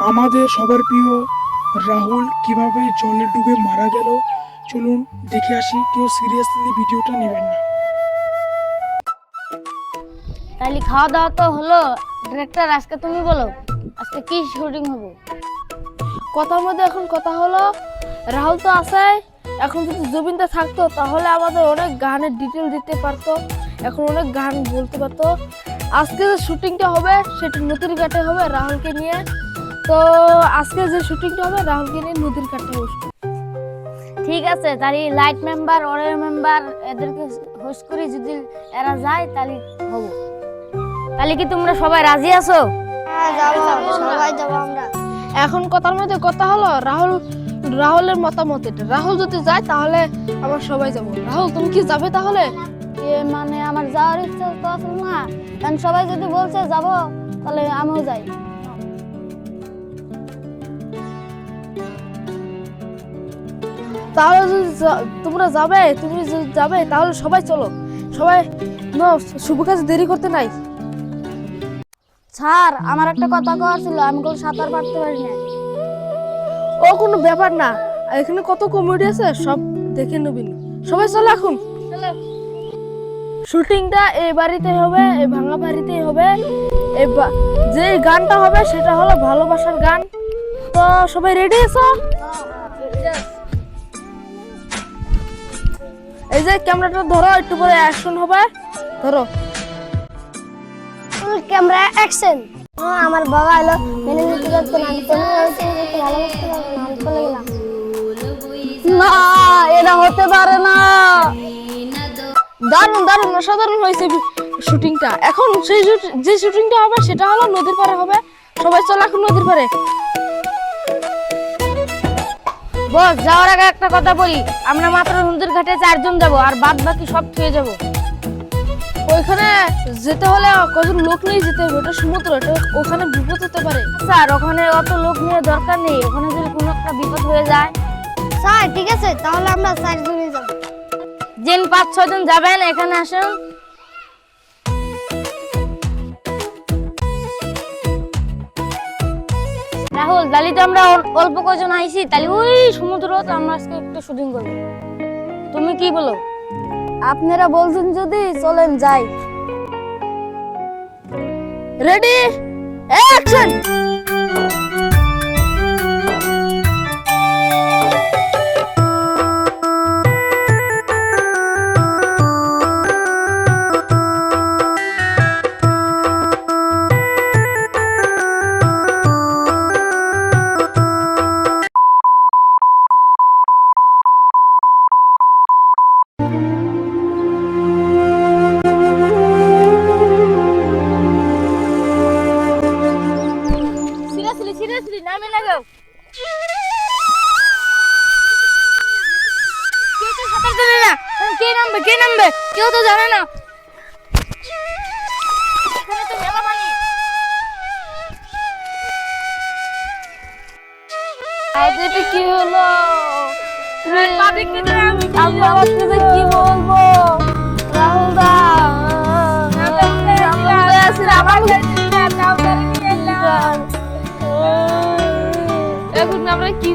আমাদের সবার প্রিয় রাহুল কিভাবে জলে ডুবে মারা গেল, চলুন দেখে আসি। কেউ সিরিয়াসলি ভিডিওটা নেবেন না। তাহলে খাওয়া দাওয়া তো হলো। ডিরেক্টর, আজকে তুমি বলো আজকে কি শুটিং হবে? কথার মধ্যে এখন কথা হলো, রাহুল তো আছে, এখন যদি জুবিনদা থাকতো তাহলে আমাদের অনেক গানের ডিটেল দিতে পারতো, এখন অনেক গান বলতে পারতো। আজকে যে শুটিংটা হবে সেটা নদীর ঘাটে হবে রাহুলকে নিয়ে। তো আজকে যে শুটিংটা হবে রাহুলকে নিয়ে নদীর ঘাটে বসবো। ঠিক আছে, তাহলে লাইট মেম্বার, অডিও মেম্বার এদেরকে হোস্ট করি, যদি এরা যায় তাহলে হবো। তাহলে কি তোমরা সবাই রাজি আছো? সবাই যাবো আমরা। এখন কথার মধ্যে কথা হলো, রাহুলের মতামত এটা। রাহুল যদি যায় তাহলে আমরা সবাই যাব। রাহুল, তুমি কি যাবে তাহলে? মানে আমার যাওয়ার ইচ্ছা তো আছে না, কারণ সবাই যদি বলছে যাব তাহলে আমিও যাই। তাহলে যদি তোমরা যাবে, তুমি যদি যাবে তাহলে সবাই চলো, সবাই শুভ কাজে দেরি করতে নাই। স্যার, আমার একটা কথা কওয়ার ছিল, আমি কোনো সাঁতার কাটতে পারি না। ও কোনো ব্যাপার না, এখানে কত কমেডি আছে, সব দেখে নেবেন। সবাই চলো এখন। শুটিংটা এই বাড়িতে হবে, এই ভাঙা বাড়িতেই হবে। যে গানটা হবে সেটা হলো ভালোবাসার গান। তো সবাই রেডি আছো? এই যে ক্যামেরাটা ধরো, একটু পরে অ্যাকশন হবে, ধরো। Camera action. আমার বাবা এলো, মেনে নিতে পারতো না, আমি ভালোবাসতে পারবো না, আমি চলে গেলাম। না, এটা হতে পারে না। দারুণ দারুণ অসাধারণ হয়েছে শুটিংটা। এখন সেই যে শুটিংটা হবে সেটা হলো নদীর পাড়ে হবে। সবাই চল এখন নদীর পাড়ে। বস, যাওয়ার আগে একটা কথা বলি, আমরা মাত্র নদীর ঘাটে 4 জন যাব, আর বাদ বাকি সব ছুঁয়ে যাব। ওইখানে যেতে হলে কজন লোক নিয়ে যেতে হবে, ওটা সমুদ্র, এটা ওখানে বিপদ হতে পারে। স্যার, ওখানে অত লোক নিয়ে দরকার নেই, ওখানে যদি কোনো একটা বিপদ হয়ে যায়। স্যার ঠিক আছে, তাহলে আমরা 4 জনই যাবো। যেন 5-6 জন যাবেন, এখানে আসুন। রাহুল, তাহলে তো আমরা অল্প কজন আইছি, তাহলে ওই সমুদ্র তো আমরা আজকে একটু শুটিং করবো। তুমি কি বলো? আপনারা বলছেন যদি চলেন যাই। Ready, action. সিরিয়াসলি নামে লাগাও। কেউ তো সাঁতার জানে না, কে নামবে কেউ তো জানে না। এখানে তো মেলা পানি। আজ এটা কি হলো? আমি বাবার সাথে কি বলবো? রাহুল দা, এখন আমরা কি